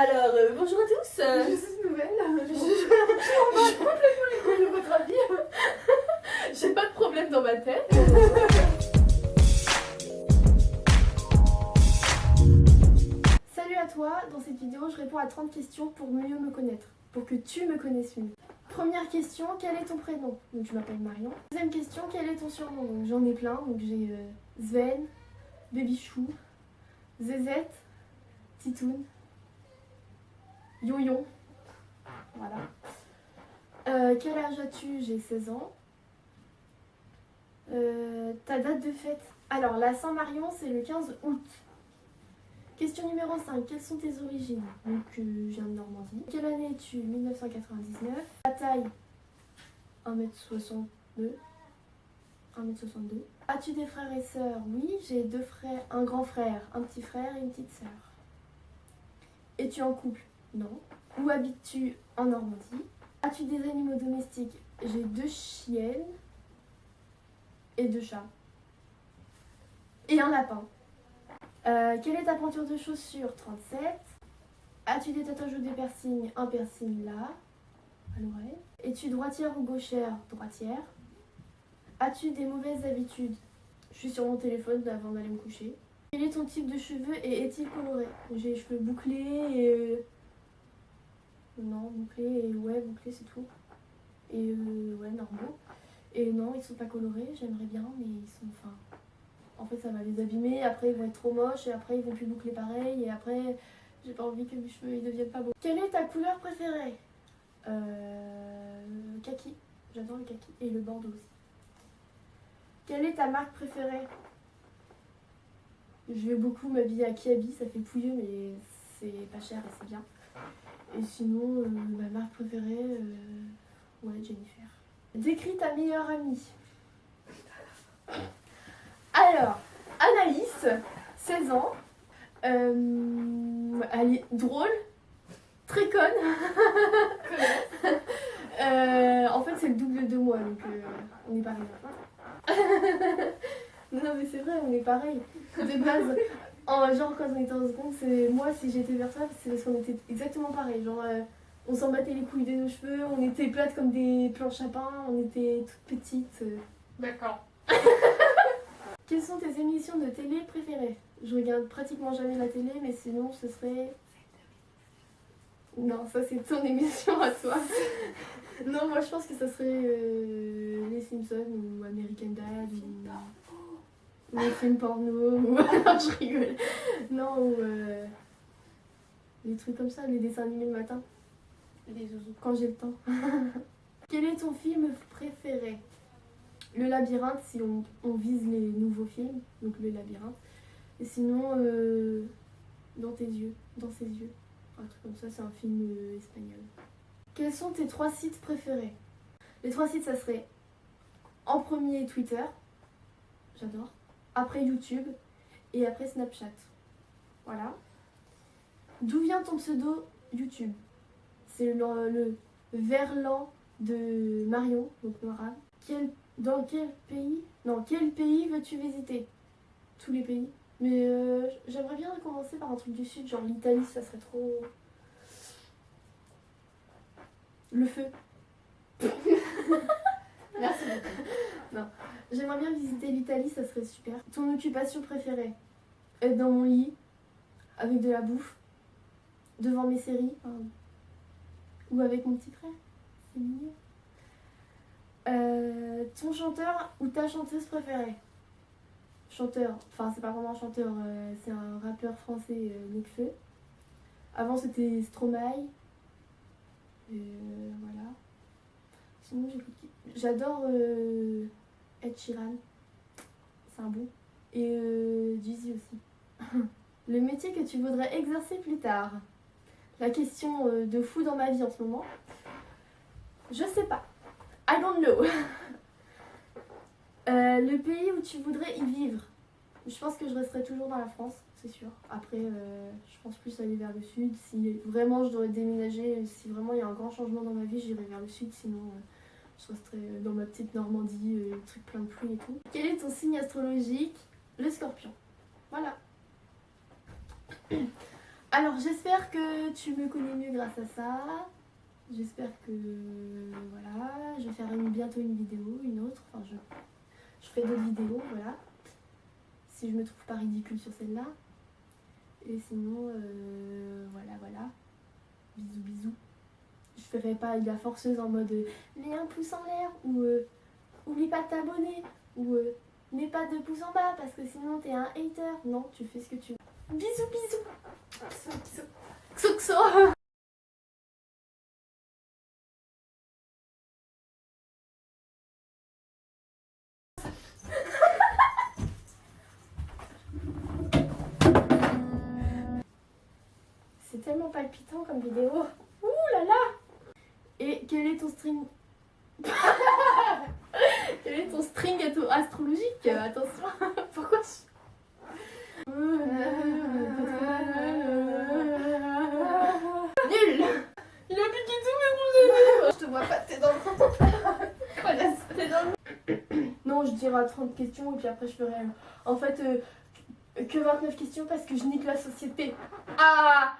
Alors, bonjour à tous. Je suis nouvelle. Je m'en bats complètement les couilles de votre avis. J'ai pas de problème dans ma tête. Salut à toi, dans cette vidéo je réponds à 30 questions pour mieux me connaître, pour que tu me connaisses mieux. Première question, quel est ton prénom? Donc je m'appelle Marion. Deuxième question, quel est ton surnom? Donc j'en ai plein, donc j'ai Sven, Babychou, Zézette, Titoun, Yo-Yo. Voilà. Quel âge as-tu? J'ai 16 ans. Ta date de fête? Alors la Saint-Marion c'est le 15 août. Question numéro 5. Quelles sont tes origines? Donc je viens de Normandie. Quelle année es-tu? 1999. Ta taille? 1m62. 1m62. As-tu des frères et sœurs? Oui, j'ai 2 frères, un grand frère, un petit frère et une petite sœur. Es-tu en couple? Non. Où habites-tu? En Normandie. As-tu des animaux domestiques? J'ai 2 chiennes et 2 chats. Et un lapin. Quelle est ta pointure de chaussure? 37. As-tu des tatouages ou des piercings? Un piercing là, à l'oreille. Es-tu droitière ou gauchère? Droitière. As-tu des mauvaises habitudes? Je suis sur mon téléphone avant d'aller me coucher. Quel est ton type de cheveux et est-il coloré? J'ai les cheveux bouclés et... Non, bouclés et... Ouais, bouclés c'est tout. Et ouais, normaux. Et non, ils sont pas colorés, j'aimerais bien, mais ils sont... Enfin... En fait, ça va les abîmer, après ils vont être trop moches, et après ils vont plus boucler pareil, et après j'ai pas envie que mes cheveux ils deviennent pas beaux. Quelle est ta couleur préférée? Kaki. J'adore le kaki. Et le bordeaux aussi. Quelle est ta marque préférée? Je vais beaucoup m'habiller à Kiabi, ça fait pouilleux, mais c'est pas cher et c'est bien. Et sinon, ma marque préférée, ouais, Jennifer. Décris ta meilleure amie. Alors, Anaïs, 16 ans, elle est drôle, très conne. En fait, c'est le double de moi, donc on est pareil. Non, mais c'est vrai, on est pareil. De base, genre quand on était en seconde, c'est moi, si j'étais vers toi, c'est parce qu'on était exactement pareil. Genre, on s'en battait les couilles de nos cheveux, on était plates comme des planches à pain, on était toutes petites. D'accord. Quelles sont tes émissions de télé préférées? Je regarde pratiquement jamais la télé, mais sinon ce serait... Non, ça c'est ton émission à toi. Non, moi je pense que ça serait Les Simpsons ou American Dad ou les films porno ou... Non, je rigole. Non, ou les trucs comme ça, les dessins animés le matin. Les zouzous. Quand j'ai le temps. Quel est ton film préféré? Le labyrinthe, si on vise les nouveaux films, donc le labyrinthe. Et sinon, dans tes yeux, dans ses yeux. Un truc comme ça, c'est un film espagnol. Quels sont tes 3 sites préférés? Les 3 sites, ça serait en premier Twitter, j'adore. Après YouTube et après Snapchat. Voilà. D'où vient ton pseudo YouTube? C'est le Verlan de Marion, donc Noirade. Dans quel pays? Non, quel pays veux-tu visiter? Tous les pays. Mais j'aimerais bien commencer par un truc du sud, genre l'Italie, ça serait trop... Le feu. Merci beaucoup. Non, j'aimerais bien visiter l'Italie, ça serait super. Ton occupation préférée? Être dans mon lit, avec de la bouffe, devant mes séries, ou avec mon petit frère. C'est mignon. Ton chanteur ou ta chanteuse préférée? Chanteur, enfin c'est pas vraiment un chanteur, c'est un rappeur français, Nekfeu. Avant c'était Stromae. Voilà. Sinon j'écoute qui? J'adore Ed Sheeran. C'est un bon. Et Jeezy aussi. Le métier que tu voudrais exercer plus tard? La question de fou dans ma vie en ce moment. Je sais pas. I don't know. Le pays où tu voudrais y vivre? Je pense que je resterai toujours dans la France, c'est sûr. Après, je pense plus aller vers le sud. Si vraiment je dois déménager, si vraiment il y a un grand changement dans ma vie, j'irai vers le sud. Sinon, je resterai dans ma petite Normandie, truc plein de pluie et tout. Quel est ton signe astrologique? Le Scorpion. Voilà. Alors j'espère que tu me connais mieux grâce à ça. J'espère que voilà, je vais faire bientôt une vidéo, une autre. Enfin je ferai d'autres vidéos, voilà. Si je me trouve pas ridicule sur celle-là. Et sinon voilà. Bisous bisous. Je ferai pas la forceuse en mode mets un pouce en l'air ou oublie pas de t'abonner ou mets pas de pouce en bas parce que sinon t'es un hater. Non, tu fais ce que tu veux. Bisous bisous. Bisous. Xoxo. C'est tellement palpitant comme vidéo. Ouh là là. Et quel est ton string? Quel est ton string astrologique? Attention. Pourquoi Nul. Il a piqué tous mes rouges. Je te vois pas, t'es dans le Voilà, c'est dans le... Non, je dirai 30 questions et puis après je ferai en fait que 29 questions parce que je nique la société. Ah.